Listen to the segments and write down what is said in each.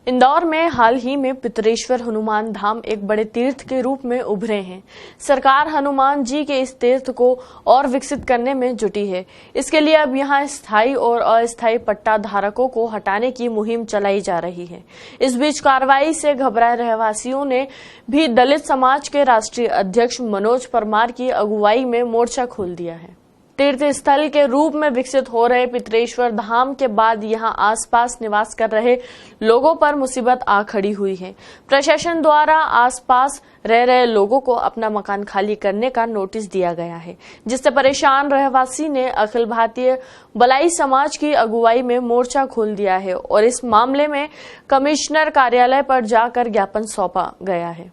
इंदौर में हाल ही में पितरेश्वर हनुमान धाम एक बड़े तीर्थ के रूप में उभरे हैं। सरकार हनुमान जी के इस तीर्थ को और विकसित करने में जुटी है। इसके लिए अब यहां स्थायी और अस्थायी पट्टा धारकों को हटाने की मुहिम चलाई जा रही है। इस बीच कार्रवाई से घबराए रहवासियों ने भी दलित समाज के राष्ट्रीय अध्यक्ष मनोज परमार की अगुवाई में मोर्चा खोल दिया है। तीर्थ स्थल के रूप में विकसित हो रहे पितरेश्वर धाम के बाद यहां आसपास निवास कर रहे लोगों पर मुसीबत आ खड़ी हुई है। प्रशासन द्वारा आसपास रह रहे लोगों को अपना मकान खाली करने का नोटिस दिया गया है, जिससे परेशान रहवासी ने अखिल भारतीय बलाई समाज की अगुवाई में मोर्चा खोल दिया है और इस मामले में कमिश्नर कार्यालय पर जाकर ज्ञापन सौंपा गया है।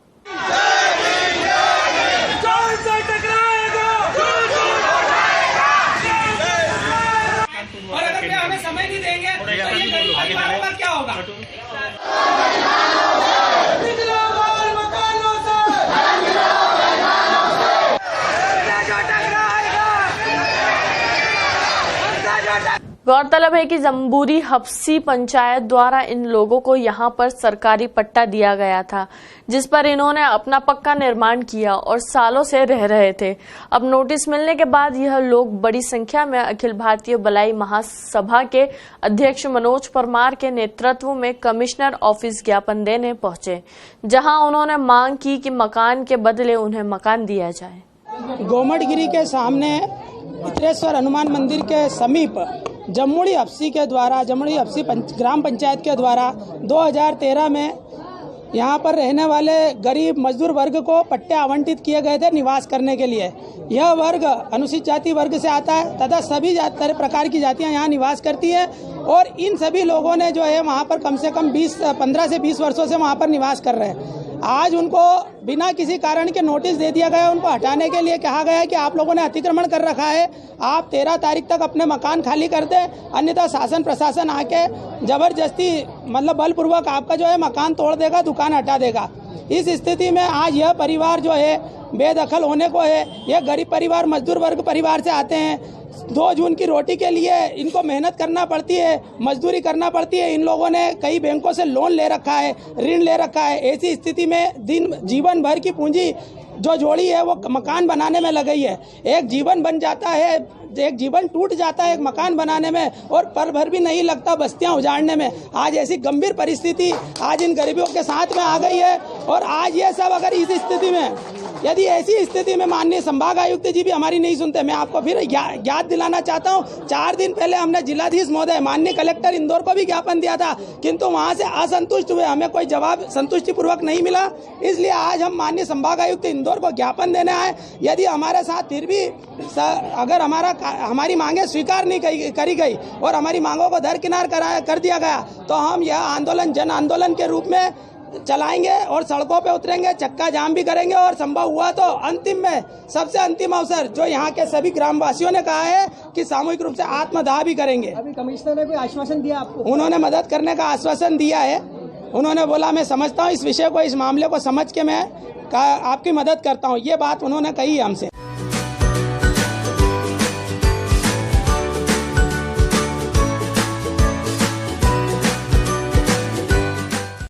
और अगर हमें समय नहीं देंगे तो ये गरीब परिवारों का क्या होगा? गौरतलब है कि जम्बूरी हब्सी पंचायत द्वारा इन लोगों को यहां पर सरकारी पट्टा दिया गया था, जिस पर इन्होंने अपना पक्का निर्माण किया और सालों से रह रहे थे। अब नोटिस मिलने के बाद यह लोग बड़ी संख्या में अखिल भारतीय बलाई महासभा के अध्यक्ष मनोज परमार के नेतृत्व में कमिश्नर ऑफिस ज्ञापन देने पहुंचे, जहां उन्होंने मांग की कि मकान के बदले उन्हें मकान दिया जाए। गोमटगिरी के सामने पितरेश्वर हनुमान मंदिर के समीप जम्बूरी हब्सी के द्वारा ग्राम पंचायत के द्वारा 2013 में यहाँ पर रहने वाले गरीब मजदूर वर्ग को पट्टे आवंटित किए गए थे निवास करने के लिए। यह वर्ग अनुसूचित जाति वर्ग से आता है तथा सभी प्रकार की जातियाँ यहाँ निवास करती है और इन सभी लोगों ने जो है वहाँ पर कम से कम 15 से 20 वर्षों से वहाँ पर निवास कर रहे हैं। आज उनको बिना किसी कारण के नोटिस दे दिया गया, उनको हटाने के लिए कहा गया है कि आप लोगों ने अतिक्रमण कर रखा है, आप 13 तारीख तक अपने मकान खाली कर दें, अन्यथा शासन प्रशासन आके जबरदस्ती मतलब बलपूर्वक आपका जो है मकान तोड़ देगा, दुकान हटा देगा। इस स्थिति में आज यह परिवार जो है बेदखल होने को है। यह गरीब परिवार मजदूर वर्ग परिवार से आते हैं। 2 जून की रोटी के लिए इनको मेहनत करना पड़ती है, मजदूरी करना पड़ती है। इन लोगों ने कई बैंकों से लोन ले रखा है, ऋण ले रखा है। ऐसी स्थिति में जीवन भर की पूंजी जो जोड़ी है वो मकान बनाने में लगी है। एक जीवन बन जाता है, एक जीवन टूट जाता है एक मकान बनाने में और पल भर भी नहीं लगता बस्तियां उजाड़ने में। आज ऐसी गंभीर परिस्थिति आज इन गरीबों के साथ में आ गई है और आज ये सब अगर इस स्थिति में यदि ऐसी स्थिति में माननीय संभाग आयुक्त जी भी हमारी नहीं सुनते, मैं आपको फिर याद दिलाना चाहता हूं 4 दिन पहले हमने जिलाधीश महोदय माननीय कलेक्टर इंदौर को भी ज्ञापन दिया था, किंतु वहां से असंतुष्ट हुए, हमें कोई जवाब संतुष्टिपूर्वक नहीं मिला। इसलिए आज हम माननीय संभाग आयुक्त इंदौर को ज्ञापन देने आए। यदि हमारे साथ फिर भी अगर हमारी मांगे स्वीकार नहीं करी गई और हमारी मांगों को दरकिनार कर दिया गया तो हम यह आंदोलन जन आंदोलन के रूप में चलाएंगे और सड़कों पे उतरेंगे, चक्का जाम भी करेंगे और संभव हुआ तो अंतिम में सबसे अंतिम अवसर जो यहाँ के सभी ग्रामवासियों ने कहा है कि सामूहिक रूप से आत्मदाह भी करेंगे। अभी कमिश्नर ने कोई आश्वासन दिया आपको? उन्होंने मदद करने का आश्वासन दिया है। उन्होंने बोला मैं समझता हूँ इस विषय को, इस मामले को समझ के मैं आपकी मदद करता हूँ, ये बात उन्होंने कही हमसे।